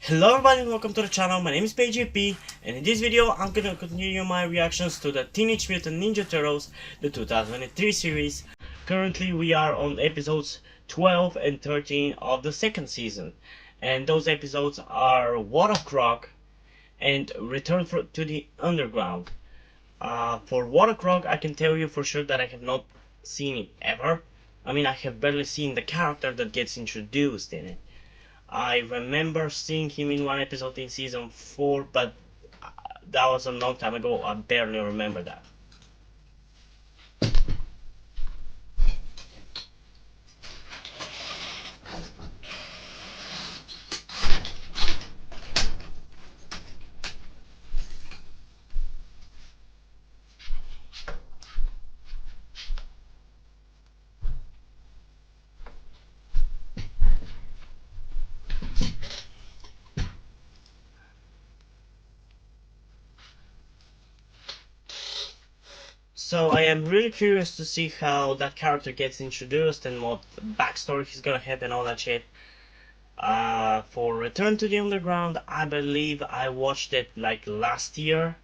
Hello everybody and welcome to the channel. My name is PJP, and in this video I'm gonna continue my reactions to the Teenage Mutant Ninja Turtles, the 2003 series. Currently we are on episodes 12 and 13 of the second season, and those episodes are What of Croc and Return to the Underground. For What of Croc, I can tell you for sure that I have not seen it ever. I mean, I have barely seen the character that gets introduced in it. I remember seeing him in one episode in season 4, but that was a long time ago. I barely remember that. So I am really curious to see how that character gets introduced and what backstory he's gonna have and all that shit. For Return to the Underground, I believe I watched it like last year.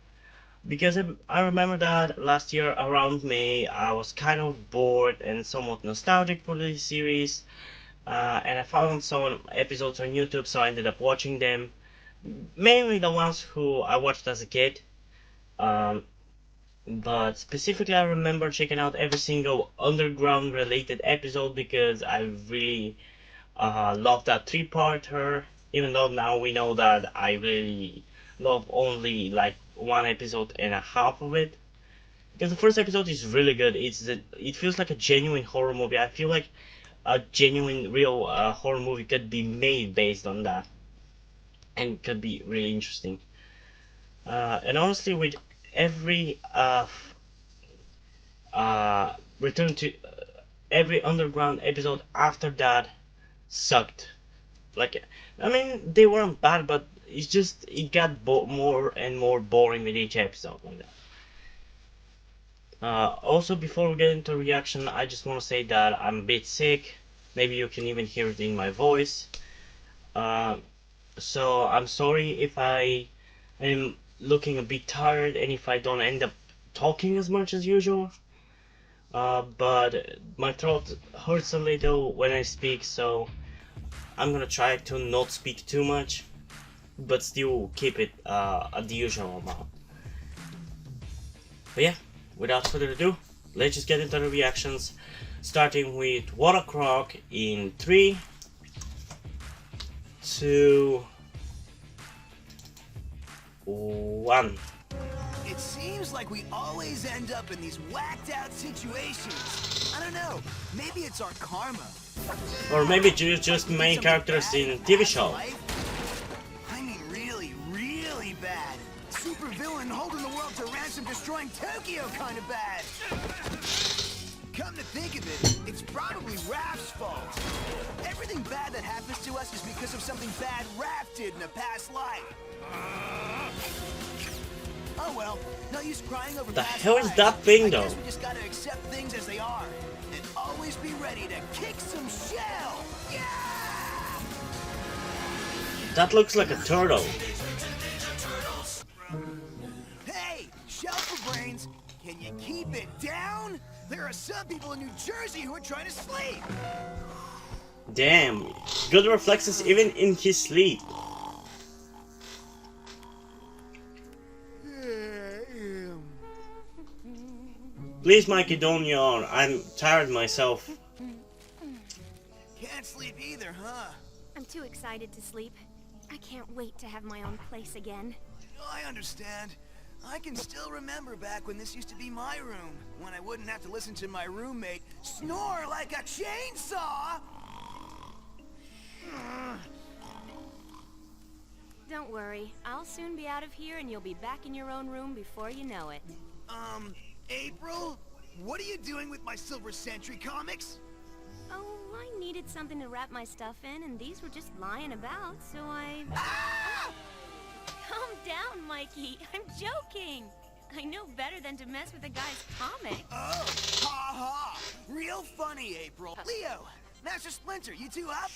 Because I remember that last year around May, I was kind of bored and somewhat nostalgic for this series. And I found some episodes on YouTube, so I ended up watching them. Mainly the ones who I watched as a kid. Um, but specifically, I remember checking out every single underground related episode because I really love that three-parter. Even though now we know that I really love only like one episode and a half of it. Because the first episode is really good. It feels like a genuine horror movie. I feel like a genuine, real horror movie could be made based on that, and could be really interesting. And honestly, with every return to every underground episode after that sucked. Like, I mean, they weren't bad, but it got more and more boring with each episode like that. Also, before we get into reaction, I just want to say that I'm a bit sick. Maybe you can even hear it in my voice. Uh, so I'm sorry if I am looking a bit tired and if I don't end up talking as much as usual. But my throat hurts a little when I speak, so I'm gonna try to not speak too much, but still keep it at the usual amount. But yeah, without further ado, let's just get into the reactions, starting with What a Crock in 3, 2, 1. It seems like we always end up in these whacked out situations. I don't know, maybe it's our karma. Or maybe just main characters in TV show. I mean really, really bad. Super villain holding the world to ransom, destroying Tokyo kind of bad. Come to think of it, it's probably Raph's fault. Everything bad that happens to us is because of something bad Raph did in a past life. Oh well, no use crying over The hell is that thing though? I guess we just gotta accept things as they are. And always be ready to kick some shell! Yeah! That looks like a turtle. Hey, shell for brains, can you keep it down? There are some people in New Jersey who are trying to sleep! Damn, good reflexes even in his sleep. Please, Mikey, don't yawn. I'm tired myself. Can't sleep either, huh? I'm too excited to sleep. I can't wait to have my own place again. I understand. I can still remember back when this used to be my room, when I wouldn't have to listen to my roommate snore like a chainsaw! Don't worry, I'll soon be out of here and you'll be back in your own room before you know it. April? What are you doing with my Silver Sentry comics? Oh, I needed something to wrap my stuff in and these were just lying about, so I... Ah! Calm down, Mikey. I'm joking. I know better than to mess with a guy's comic. Oh, ha ha! Real funny, April. Leo, Master Splinter, you two up?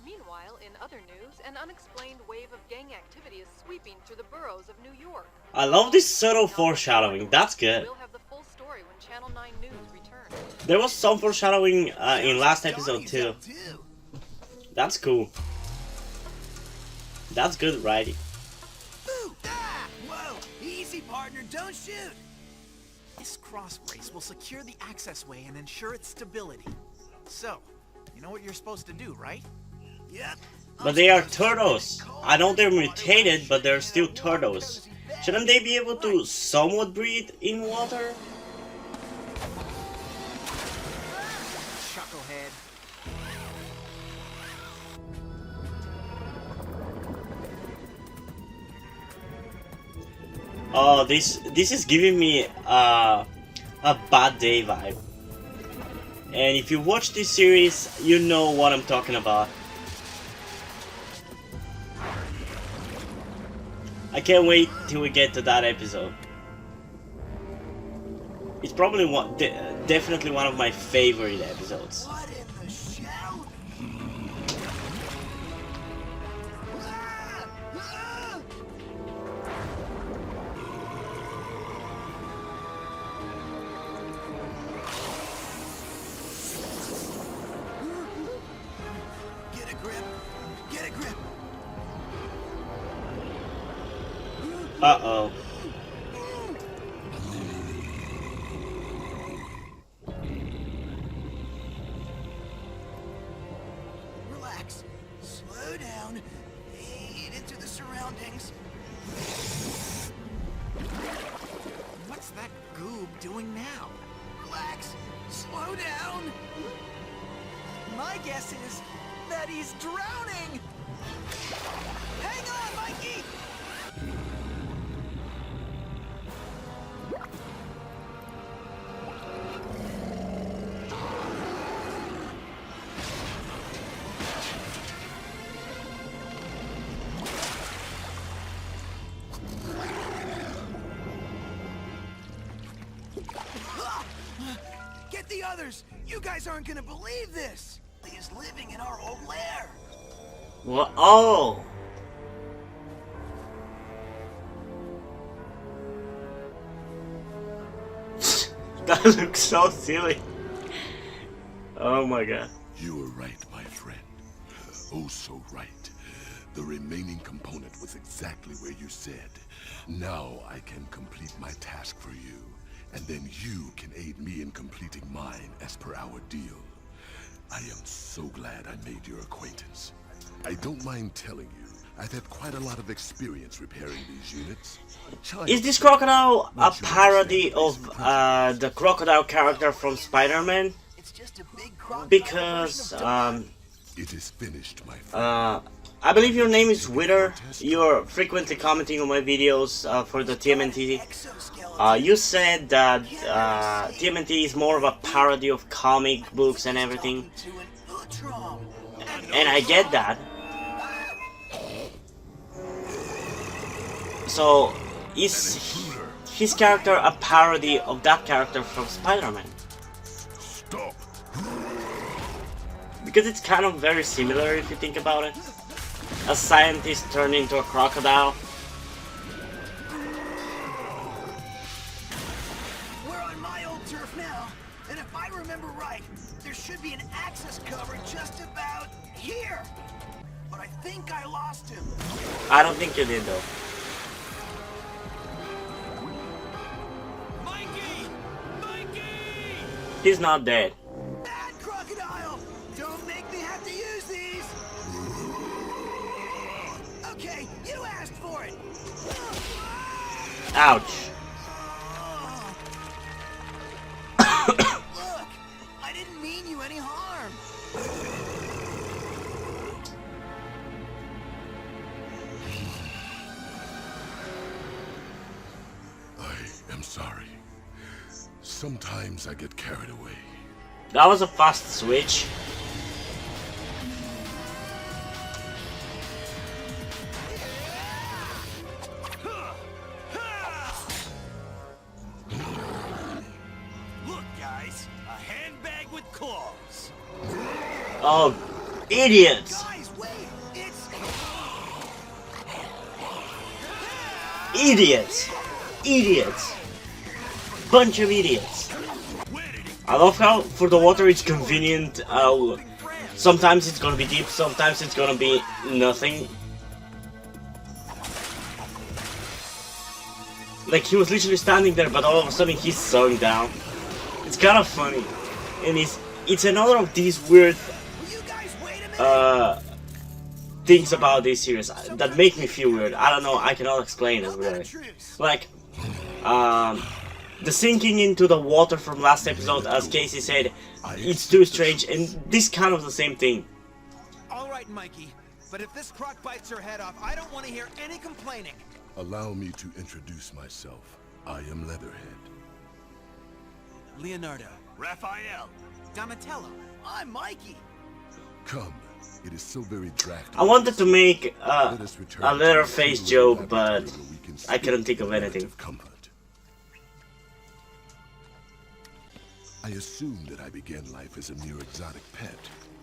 Meanwhile, in other news, an unexplained wave of gang activity is sweeping through the boroughs of New York. I love this subtle foreshadowing. That's good. We'll have the full story when Channel 9 News returns. There was some foreshadowing in last episode too. That's cool. That's good writing. Ooh, ah! Whoa! Easy, partner, don't shoot! This cross brace will secure the access way and ensure its stability. So, you know what you're supposed to do, right? Yep. But they are turtles. I know they're mutated, but they're still turtles. Shouldn't they be able to somewhat breathe in water? Chucklehead. Oh, this is giving me a bad day vibe. And if you watch this series, you know what I'm talking about. I can't wait till we get to that episode. It's probably definitely one of my favorite episodes. What in the shell? Ah! Ah! Get a grip. Get a grip. Uh-oh. Relax. Slow down. Fade into the surroundings. What's that goob doing now? Relax. Slow down. My guess is that he's drowning. Hang on, Mikey. Get the others! You guys aren't gonna believe this! He is living in our old lair! What? Oh! That looks so silly. Oh my god. You were right, my friend. Oh, so right. The remaining component was exactly where you said. Now I can complete my task for you, and then you can aid me in completing mine as per our deal. I am so glad I made your acquaintance. I don't mind telling you, I've had quite a lot of experience repairing these units. Is this crocodile a parody of the crocodile character from Spider-Man? It's just a big crocodile Because version of It is finished, my friend. I believe your name is Wither. You're frequently commenting on my videos for the TMNT. exoskeleton. You said that TMNT is more of a parody of comic books and everything, To an Utrom. and I get that. So, is his character a parody of that character from Spider-Man? Stop! Because it's kind of very similar if you think about it. A scientist turned into a crocodile. We're on my old turf now, and if I remember right, there should be an access cover just about here. But I think I lost him. I don't think you did though. Mikey! Mikey! He's not dead. Bad crocodile! Don't make me have to use these! Okay, you asked for it! Ouch. Look! I didn't mean you any harm! I am sorry. Sometimes I get carried away. That was a fast switch. Look, a handbag with claws. Oh, idiots! Guys, Idiots! Idiots! Bunch of idiots! I love how for the water it's convenient. Sometimes it's gonna be deep, sometimes it's gonna be nothing. Like he was literally standing there, but all of a sudden he's sunk down. It's kind of funny, and it's another of these weird things about this series that make me feel weird. I don't know, I cannot explain it really. Like, the sinking into the water from last episode, as Casey said, it's too strange, and this kind of the same thing. Alright, Mikey, but if this Croc bites your head off, I don't want to hear any complaining. Allow me to introduce myself. I am Leatherhead. Leonardo. Raphael. Donatello. I'm Mikey. Come, it is so very drafty. I wanted to make Let us return a to Leatherface the joke, but laboratory where we can I seek couldn't think of anything. relative comfort. I assumed that I began life as a mere exotic pet,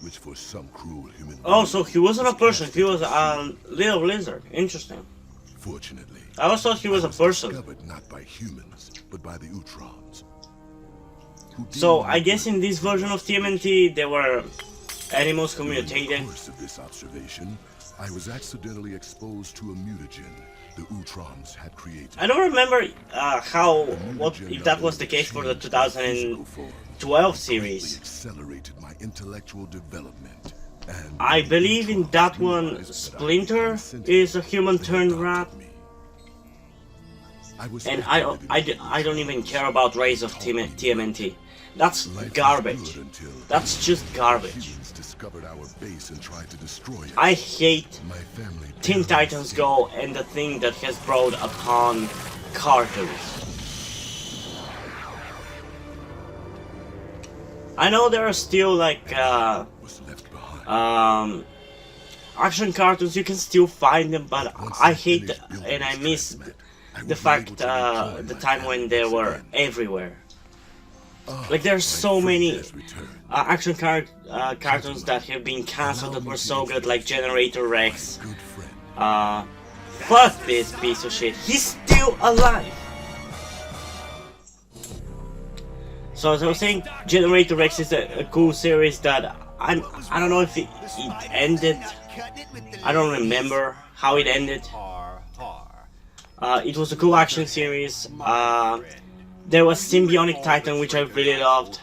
which for some cruel human Oh, being so he wasn't a person, cast he was into a sin. little lizard. Interesting. Fortunately, I always thought he was a person. discovered not by humans, but by the Utrons. who So deemed I me guess in this version of TMNT there were animals During communicating. the course of this observation, I was accidentally exposed to a mutagen the Utrons had created. I don't remember The what mutagen if that was the not case for the only changed my physical 2012 form, series. greatly accelerated my intellectual development. And I the believe in Utrons that one realized that I Splinter was sentient. is a human They turned adopted rat. me. I was And left I don't even care about Rays of TMNT. That's Life was garbage. good until That's just garbage. humans discovered our base and tried to destroy it. I hate My family Teen barely Titans escaped. Go and the thing that has brought upon cartoons. I know there are still like Was left behind. action cartoons, you can still find them, but Once I I hate finished building and I this miss transmat, I would the be fact able to enjoy the my time when family they once were again. everywhere. Ah, Like there's my so friend many has returned. action cartoons that have been cancelled that were so good, like Generator Rex. Good friend. Fuck this piece of shit. He's still alive. So as I was saying, Generator Rex is a cool series that I don't know if it ended. I don't remember how it ended. It was a cool action series. There was Symbionic Titan, which I really loved.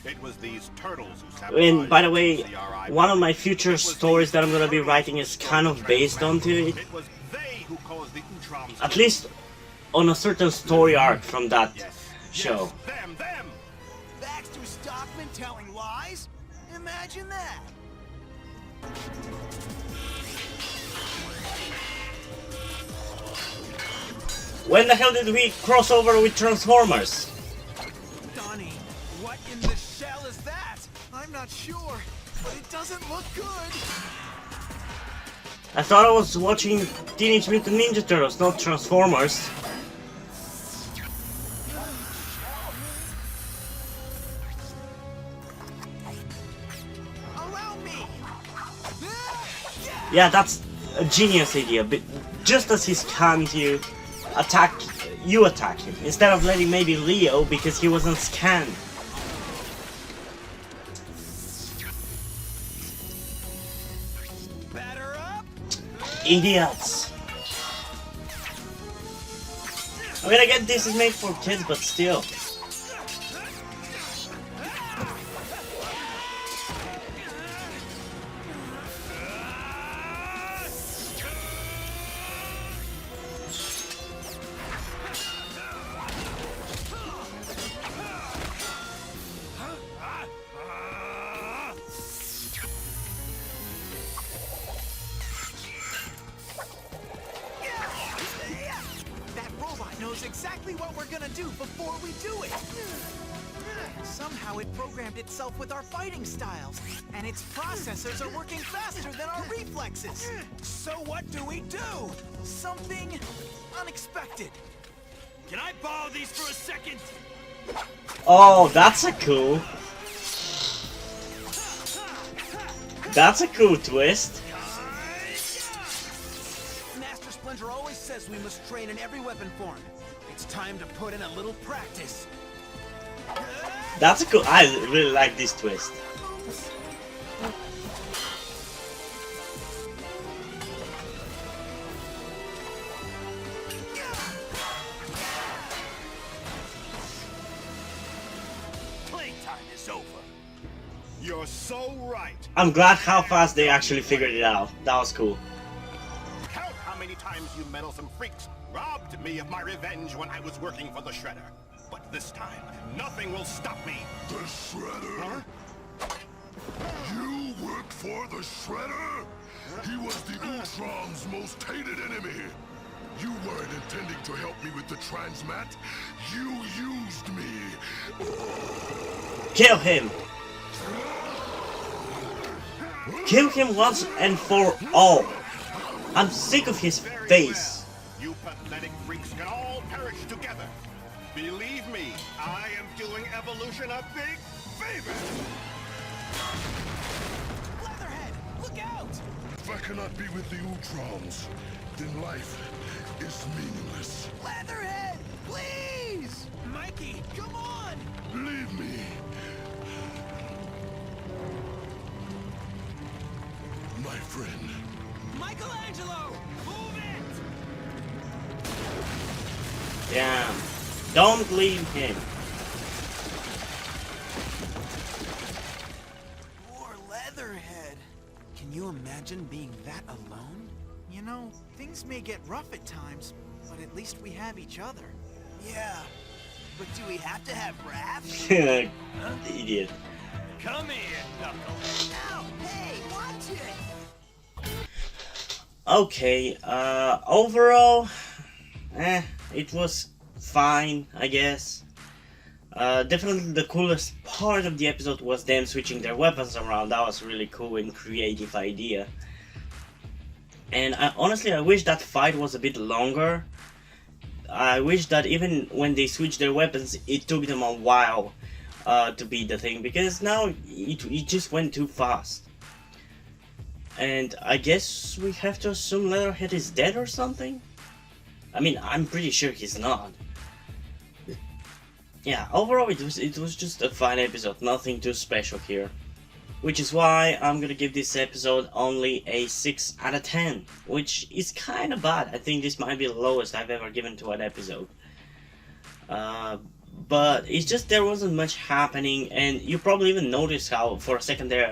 It was these turtles who And by the way, sabotaged the CRI. one of my future stories that I'm gonna be writing is kind of based onto it. It was they who caused the Utrons. At least on a certain story arc from that show. Them. Baxter Stockman telling lies? Imagine that. When the hell did we cross over with Transformers? Donnie, what in the shell is that? I'm not sure, but it doesn't look good. I thought I was watching Teenage Mutant Ninja Turtles, not Transformers. Allow me. Yeah, that's a genius idea, but just as he's scanned you, you attack him, instead of letting maybe Leo because he wasn't scanned. Batter up. Idiots! I mean, I get this is made for kids, but still. That robot knows exactly what we're gonna do before we do it. Somehow it programmed itself with our fighting styles, and its processors are working faster than our reflexes. So what do we do? Something unexpected. Can I borrow these for a second? Oh, that's a cool. That's a cool twist. Master Splinter Challenger always says we must train in every weapon form. It's time to put in a little practice. That's cool. I really like this twist. Playtime is over. You're so right. I'm glad how fast they actually figured it out. That was cool. Count how many times you meddlesome freaks robbed me of my revenge when I was working for the Shredder. But this time, nothing will stop me. The Shredder? You worked for the Shredder? He was the Ultron's most hated enemy. You weren't intending to help me with the transmat. You used me. Kill him. Kill him once and for all. I'm sick of his Very face. well. You pathetic freaks can all perish together. Believe me, I am doing evolution a big favor. Leatherhead, look out! If I cannot be with the Ultrons, then life is meaningless. Leatherhead, please! Mikey, come on! Leave me. My friend. Michelangelo, move it! Damn. Don't leave him. Poor Leatherhead. Can you imagine being that alone? You know, things may get rough at times, but at least we have each other. Yeah, but do we have to have Raph? Idiot. Come here, Knuckles. Ow, hey, watch it! Okay, overall, it was fine, I guess. Definitely the coolest part of the episode was them switching their weapons around. That was really cool and creative idea. And honestly, I wish that fight was a bit longer. I wish that even when they switched their weapons, it took them a while to beat the thing, because now it just went too fast. And I guess we have to assume Leatherhead is dead or something? I mean, I'm pretty sure he's not. Yeah, overall it was just a fine episode, nothing too special here. Which is why I'm gonna give this episode only a 6 out of 10, which is kinda bad. I think this might be the lowest I've ever given to an episode. But it's just there wasn't much happening, and you probably even noticed how for a second there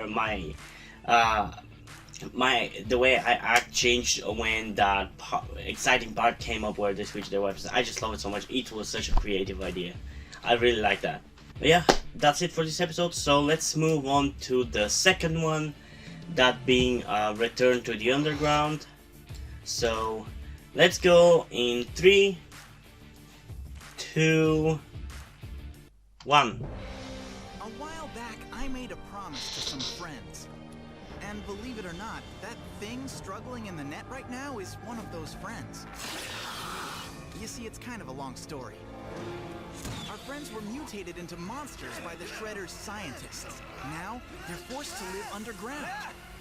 the way I act changed when that exciting part came up where they switched their weapons. I just love it so much. It was such a creative idea. I really like that. But yeah, that's it for this episode. So let's move on to the second one, that being Return to the Underground. So let's go in 3, 2, 1. A while back, I made a promise to some friends. And believe it or not, that thing struggling in the net right now is one of those friends. You see, it's kind of a long story. Our friends were mutated into monsters by the Shredder's scientists. Now, they're forced to live underground,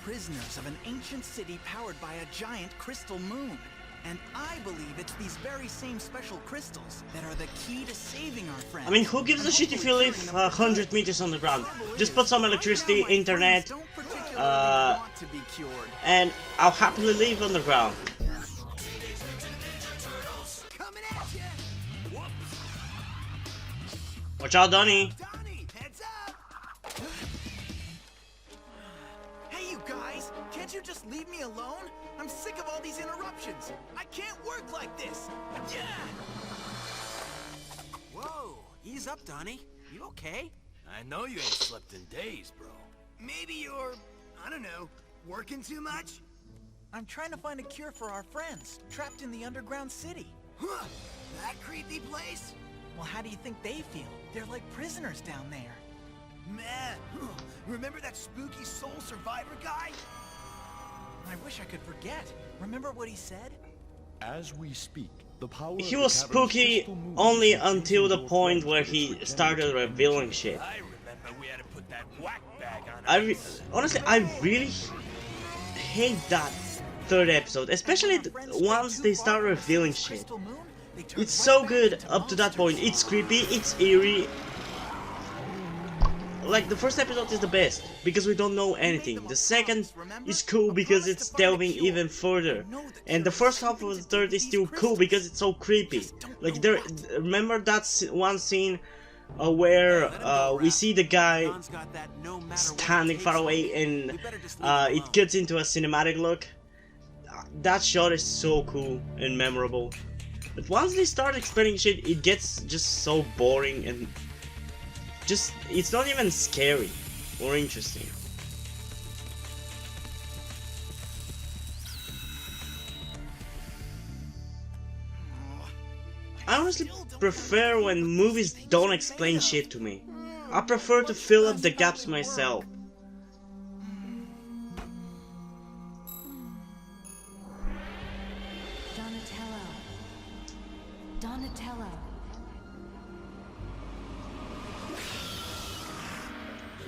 prisoners of an ancient city powered by a giant crystal moon. And I believe it's these very same special crystals that are the key to saving our friends. I mean, who gives a shit if you live 100 meters on the ground? Just put some electricity, internet, and I'll happily live underground. Coming at you. Watch out, Donnie. Donnie, heads up! Hey, you guys! Can't you just leave me alone? I'm sick of all these interruptions. I can't work like this. Yeah! Whoa, ease up, Donnie. You okay? I know you ain't slept in days, bro. Maybe you're, I don't know, working too much? I'm trying to find a cure for our friends, trapped in the underground city. Huh, that creepy place? Well, how do you think they feel? They're like prisoners down there. Man, remember that spooky soul survivor guy? I wish I could forget. Remember what he said? As we speak, the power He of was the cavern's spooky crystal moon only is until the more point friends where to he its started progenitor revealing shit. I remember we had to put that whack bag on. Honestly, I really hate that third episode, especially once they start revealing shit. It's so good up to that point. It's creepy, it's eerie. Like, the first episode is the best, because we don't know anything. The second is cool because it's delving even further. And the first half of the third is still cool because it's so creepy. Like, remember that one scene where we see the guy standing far away and it gets into a cinematic look? That shot is so cool and memorable. But once they start explaining shit, it gets just so boring and just, it's not even scary or interesting. I honestly prefer when movies don't explain shit to me. I prefer to fill up the gaps myself. Donatello.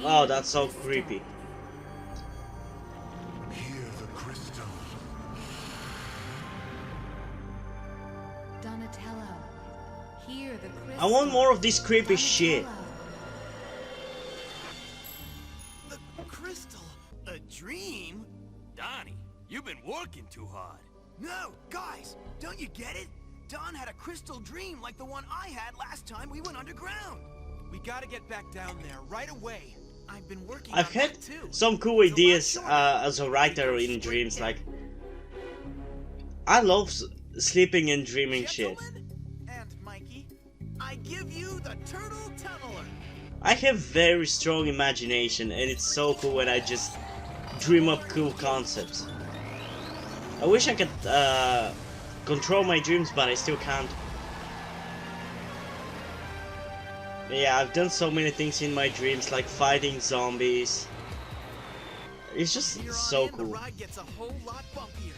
Oh, that's so creepy. Hear the crystal. Donatello. Hear the crystal. I want more of this creepy shit. The crystal? A dream? Donnie, you've been working too hard. No, guys, don't you get it? Don had a crystal dream like the one I had last time we went underground. We gotta get back down there right away. I've been working I've on had that too. some cool ideas as a writer in dreams, like I love sleeping and dreaming shit. Gentlemen and Mikey, I give you the turtle tunneler. I have very strong imagination and it's so cool when I just dream up cool concepts. I wish I could control my dreams, but I still can't. Yeah, I've done so many things in my dreams, like fighting zombies. It's just so cool. The ride gets a whole lot bumpier.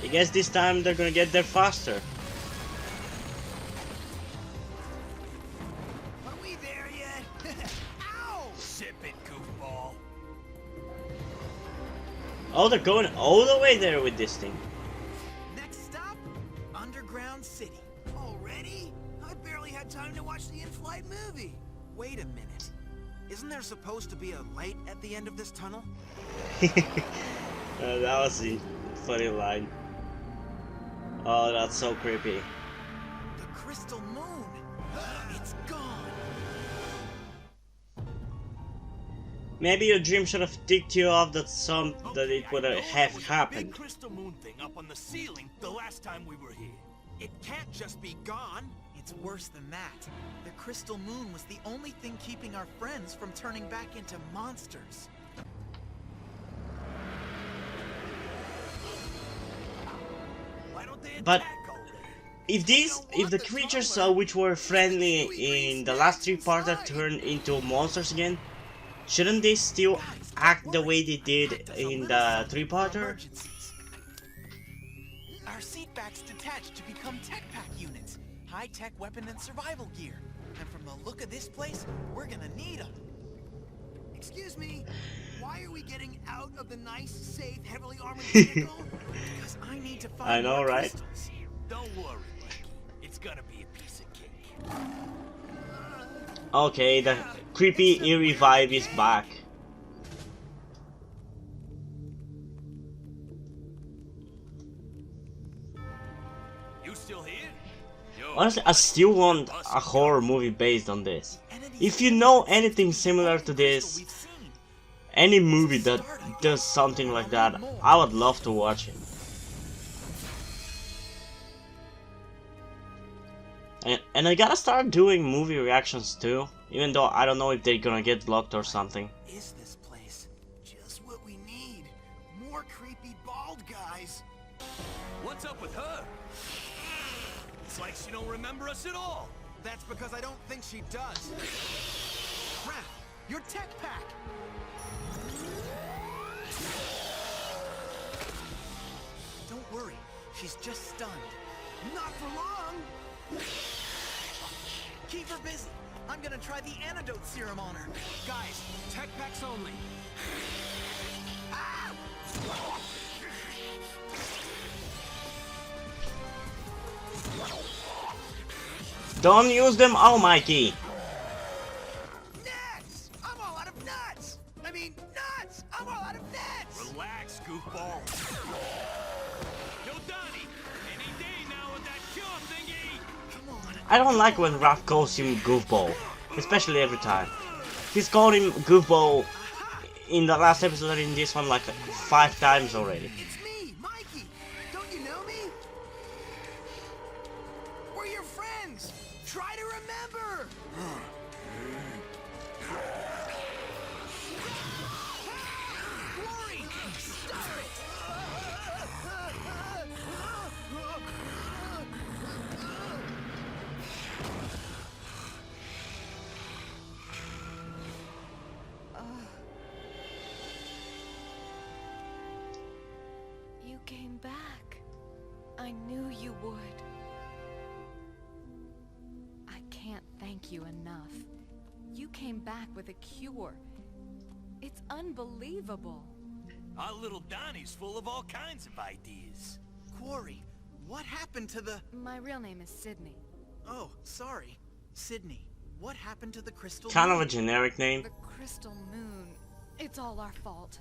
I guess this time they're gonna get there faster. Are we there yet? Ow! Sip it, goofball. Oh, they're going all the way there with this thing. Next stop, Underground City. Already? I barely had time to watch the in-flight movie. Wait a minute. Isn't there supposed to be a light at the end of this tunnel? That was a funny line. Oh, that's so creepy. The crystal moon. It's gone. Maybe your dream should have ticked you off that it would have Big happened. crystal moon thing up on the ceiling the last time we were here. It can't just be gone. It's worse than that. The crystal moon was the only thing keeping our friends from turning back into monsters. Why don't they But attack already? if the creatures which were friendly in the last three-parter turn into monsters again, shouldn't they still act the way they did in the three-parter? Emergencies. Our seat backs detached to become tech pack units. High-tech weapon and survival gear. And from the look of this place, we're gonna need them. Excuse me. Why are we getting out of the nice, safe, heavily armored vehicle? Because I need to find I know, more right? crystals. Don't worry, Mikey. It's gonna be a piece of cake. Okay, the creepy, eerie vibe is back. You still here? Yo, Honestly, I still want a horror movie based on this. If you know anything similar to this, We've seen. any movie that does something like that, I would love to watch it. And I gotta start doing movie reactions too, even though I don't know if they're gonna get blocked or something. Is this place just what we need? More creepy bald guys. what's up with her? It's like she don't remember us at all. That's because I don't think she does. Raph, your tech pack! She's just stunned. Not for long. Keep her busy. I'm gonna try the antidote serum on her. Guys, tech packs only. Don't use them all, Mikey. Nets! I'm all out of nuts! I mean, nuts! I'm all out of nets! Relax, goofball. Yo, Donnie, any day now with that cure thingy. Come on. I don't like when Raph calls him Goofball, especially every time. He's called him Goofball in the last episode and in this one like 5 times already. It's me, Mikey! Don't you know me? We're your friends! Try to remember! Glory! Stop You came back. I knew you would. I can't thank you enough. You came back with a cure. It's unbelievable. Our little Donnie's full of all kinds of ideas. Quarry, what happened to the... My real name is Sydney. Oh, sorry. Sydney, what happened to the crystal Kind of moon? a generic name. The crystal moon. It's all our fault.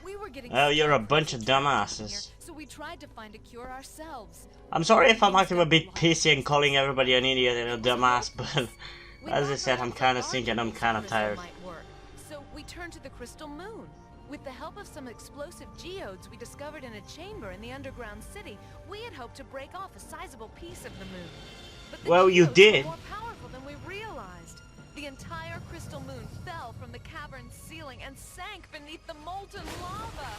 We were getting Oh, you're a stuck bunch of here, dumbasses. so we tried to find a cure ourselves. I'm sorry if I'm acting a bit pissy and calling everybody an idiot and a dumbass, but as I said, I'm kind of sick and I'm kind of tired. So we turned to the crystal moon. With the help of some explosive geodes we discovered in a chamber in the underground city, we had hoped to break off a sizable piece of the moon. But the Well, you geodes did. were more powerful than we realized. The entire crystal moon fell from the cavern's ceiling and sank beneath the molten lava.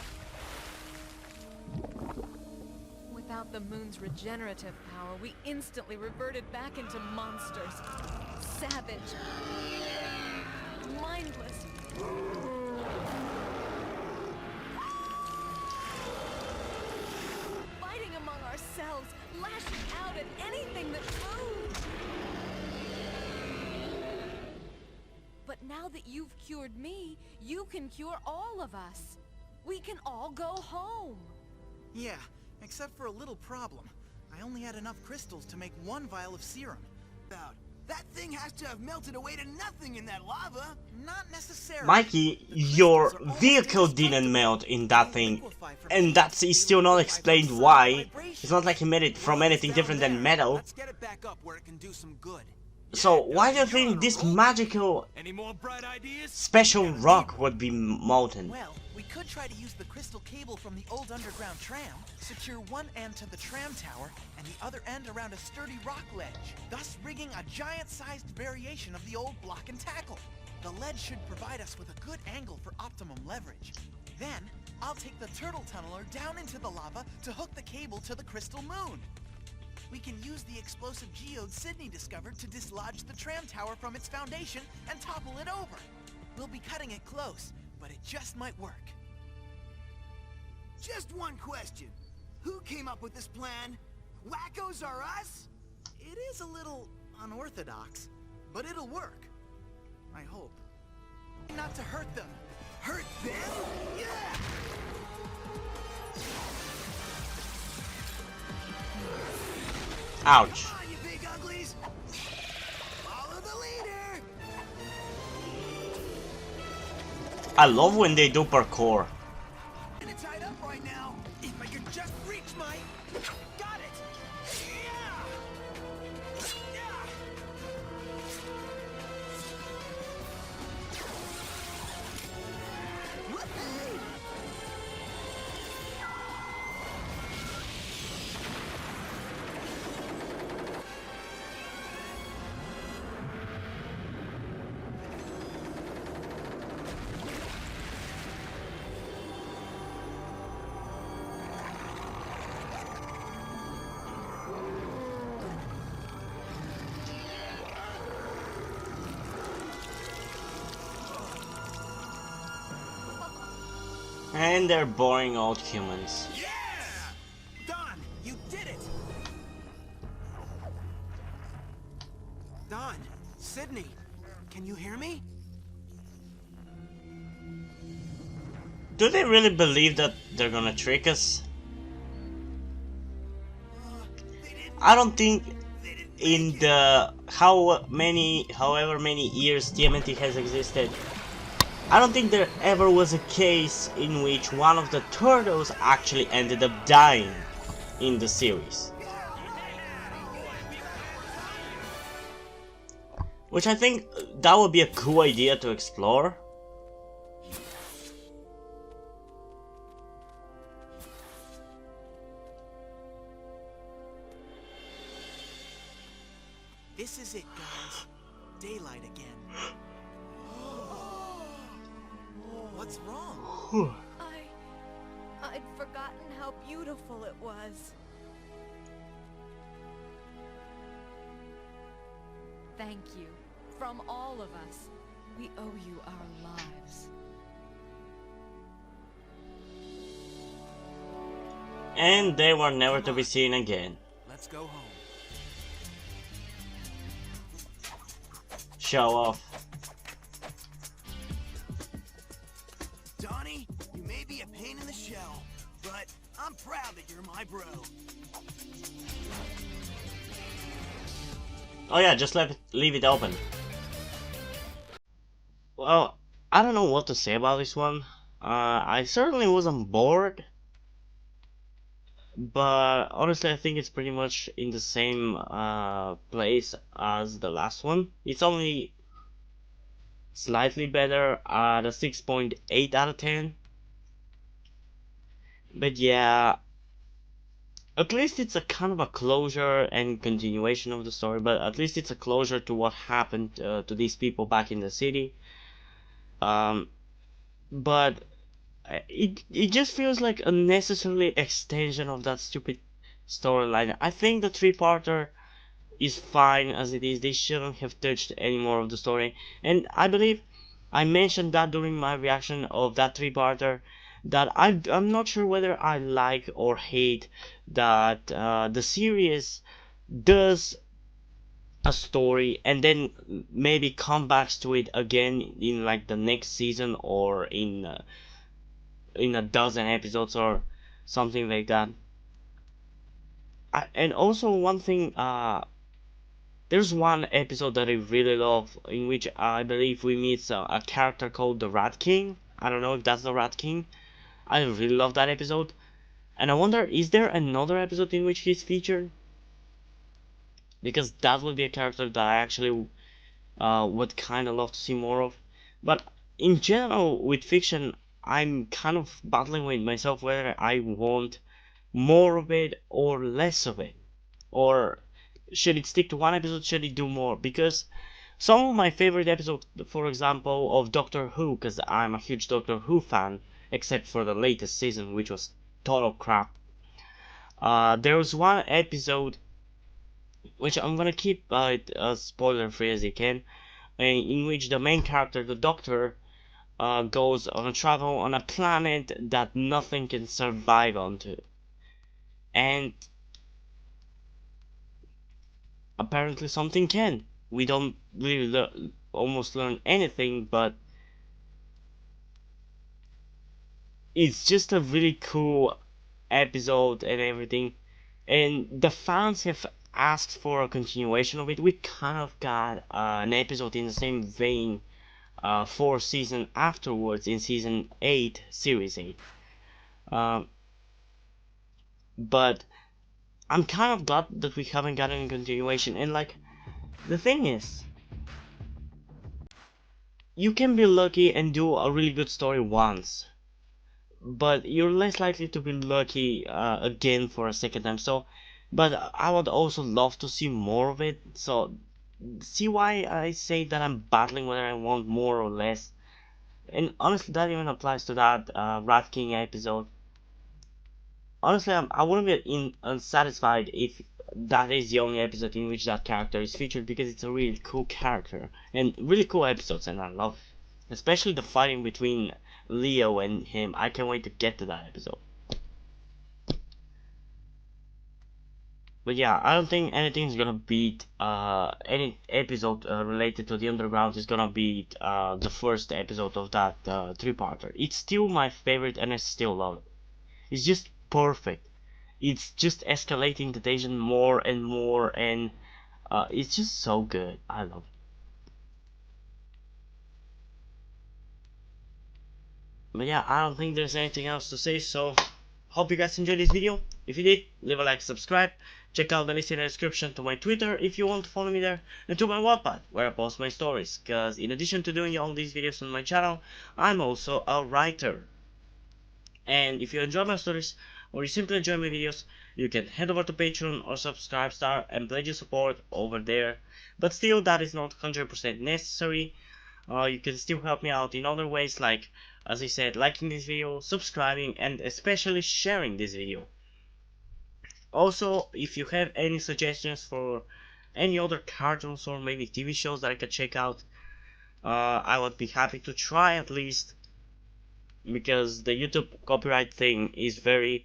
Without the moon's regenerative power, we instantly reverted back into monsters. Savage. Mindless. Fighting among ourselves, lashing out at anything that moved. But now that you've cured me, you can cure all of us. We can all go home. Yeah, except for a little problem. I only had enough crystals to make 1 vial of serum. About. That thing has to have melted away to nothing in that lava. Not necessarily. Mikey, your vehicle didn't melt in that thing, and that's still not explained why. It's not like he made it from anything different than metal. Let's get it back up where it can do some good. So why do you think this magical Any more bright ideas? special rock would be molten? Well, we could try to use the crystal cable from the old underground tram, secure one end to the tram tower, and the other end around a sturdy rock ledge, thus rigging a giant-sized variation of the old block and tackle. The ledge should provide us with a good angle for optimum leverage. Then, I'll take the turtle tunneler down into the lava to hook the cable to the crystal moon. We can use the explosive geode Sydney discovered to dislodge the tram tower from its foundation and topple it over. We'll be cutting it close, but it just might work. Just one question. Who came up with this plan? Wackos are us? It is a little unorthodox, but it'll work. I hope. Not to hurt them. Hurt them? Yeah! Ouch. Come on, you big uglies! Follow the leader! I love when they do parkour. Kinda tied up right now. If I could just reach my... Got it! Yeah! Yeah! Whoopee! And they're boring old humans. Don, you Sydney, can you hear me? Do they really believe that they're gonna trick us? I don't think in the however many years TMNT has existed, I don't think there ever was a case in which one of the turtles actually ended up dying in the series. Which I think that would be a cool idea to explore. This is it, guys. Daylight again. What's wrong? I'd forgotten how beautiful it was. Thank you. From all of us, we owe you our lives. And they were never to be seen again. Let's go home. Show off. Donnie, you may be a pain in the shell, but I'm proud that you're my bro. Oh yeah, just leave it open. Well, I don't know what to say about this one. I certainly wasn't bored, but honestly I think it's pretty much in the same place as the last one. It's only slightly better at a 6.8 out of 10. But yeah, at least it's a kind of a closure and continuation of the story, but at least it's a closure to what happened to these people back in the city. But it just feels like a necessary extension of that stupid storyline. I think the three-parter is fine as it is. They shouldn't have touched any more of the story, and I believe I mentioned that during my reaction of that three-parter, that I'm not sure whether I like or hate that the series does a story and then maybe come back to it again in like the next season or in a dozen episodes or something like that. And also one thing, there's one episode that I really love in which I believe we meet a character called the Rat King. I don't know if that's the Rat King. I really love that episode. And I wonder, is there another episode in which he's featured? Because that would be a character that I actually would kind of love to see more of. But in general, with fiction, I'm kind of battling with myself whether I want more of it or less of it. Or should it stick to one episode, should it do more? Because some of my favorite episodes, for example, of Doctor Who, because I'm a huge Doctor Who fan, except for the latest season, which was total crap. There was one episode, which I'm gonna keep it as spoiler free as you can, in which the main character, the Doctor, goes on a travel on a planet that nothing can survive onto. And apparently something can. We don't really almost learn anything, but it's just a really cool episode and everything. And the fans have asked for a continuation of it. We kind of got an episode in the same vein for season afterwards in season 8, series 8. But I'm kind of glad that we haven't gotten a continuation. And like, the thing is, you can be lucky and do a really good story once, but you're less likely to be lucky again for a second time. So, but I would also love to see more of it. So, see why I say that I'm battling whether I want more or less. And honestly, that even applies to that Rat King episode. Honestly, I wouldn't be unsatisfied if that is the only episode in which that character is featured, because it's a really cool character and really cool episodes, and I love it. Especially the fighting between Leo and him. I can't wait to get to that episode. But yeah, I don't think anything's gonna beat any episode related to the underground is gonna beat the first episode of that three-parter. It's still my favorite and I still love it. It's just perfect. It's just escalating the tension more and more, and it's just so good. I love it. But yeah, I don't think there's anything else to say, so hope you guys enjoyed this video. If you did, leave a like, subscribe. Check out the link in the description to my Twitter if you want to follow me there, and to my Wattpad where I post my stories, cause in addition to doing all these videos on my channel, I'm also a writer. And if you enjoy my stories, or you simply enjoy my videos, you can head over to Patreon or Subscribestar and pledge your support over there. But still, that is not 100% necessary. You can still help me out in other ways, like, as I said, liking this video, subscribing, and especially sharing this video. Also, if you have any suggestions for any other cartoons or maybe TV shows that I could check out, I would be happy to try at least, because the YouTube copyright thing is very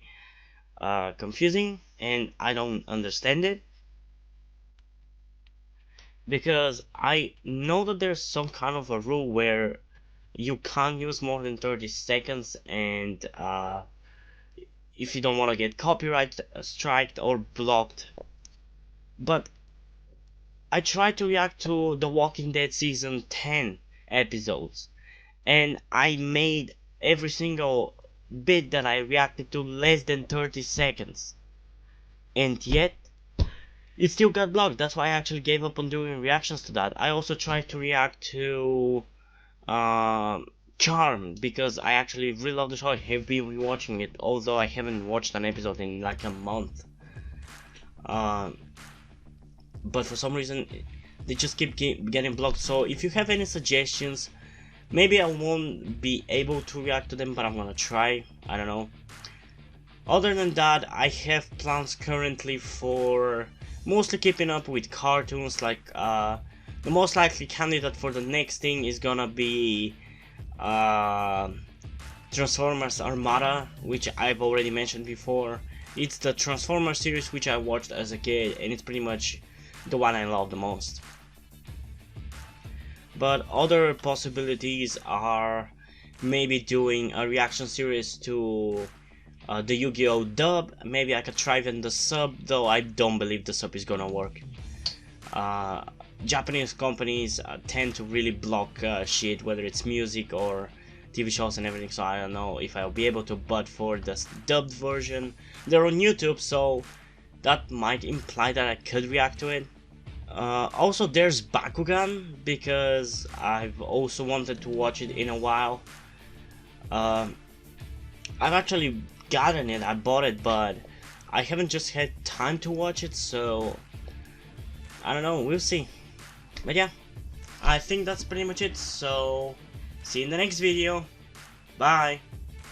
confusing and I don't understand it. Because I know that there's some kind of a rule where you can't use more than 30 seconds, and if you don't want to get copyright striked or blocked. But I tried to react to The Walking Dead season 10 episodes, and I made every single bit that I reacted to less than 30 seconds, and yet it still got blocked. That's why I actually gave up on doing reactions to that. I also tried to react to Charmed, because I actually really love the show. I have been rewatching it, although I haven't watched an episode in like a month. But for some reason they just keep getting blocked. So if you have any suggestions, maybe I won't be able to react to them, but I'm gonna try. I don't know. Other than that, I have plans currently for mostly keeping up with cartoons. Like the most likely candidate for the next thing is gonna be Transformers Armada, which I've already mentioned before. It's the Transformers series which I watched as a kid, and it's pretty much the one I love the most. But other possibilities are maybe doing a reaction series to the Yu-Gi-Oh! Dub. Maybe I could try even the sub, though I don't believe the sub is gonna work. Japanese companies tend to really block shit, whether it's music or TV shows and everything, so I don't know if I'll be able to. But for the dubbed version, they're on YouTube, so that might imply that I could react to it. Also, there's Bakugan, because I've also wanted to watch it in a while. I've actually gotten it, I bought it, but I haven't just had time to watch it, so I don't know, we'll see. But yeah, I think that's pretty much it, so see you in the next video. Bye!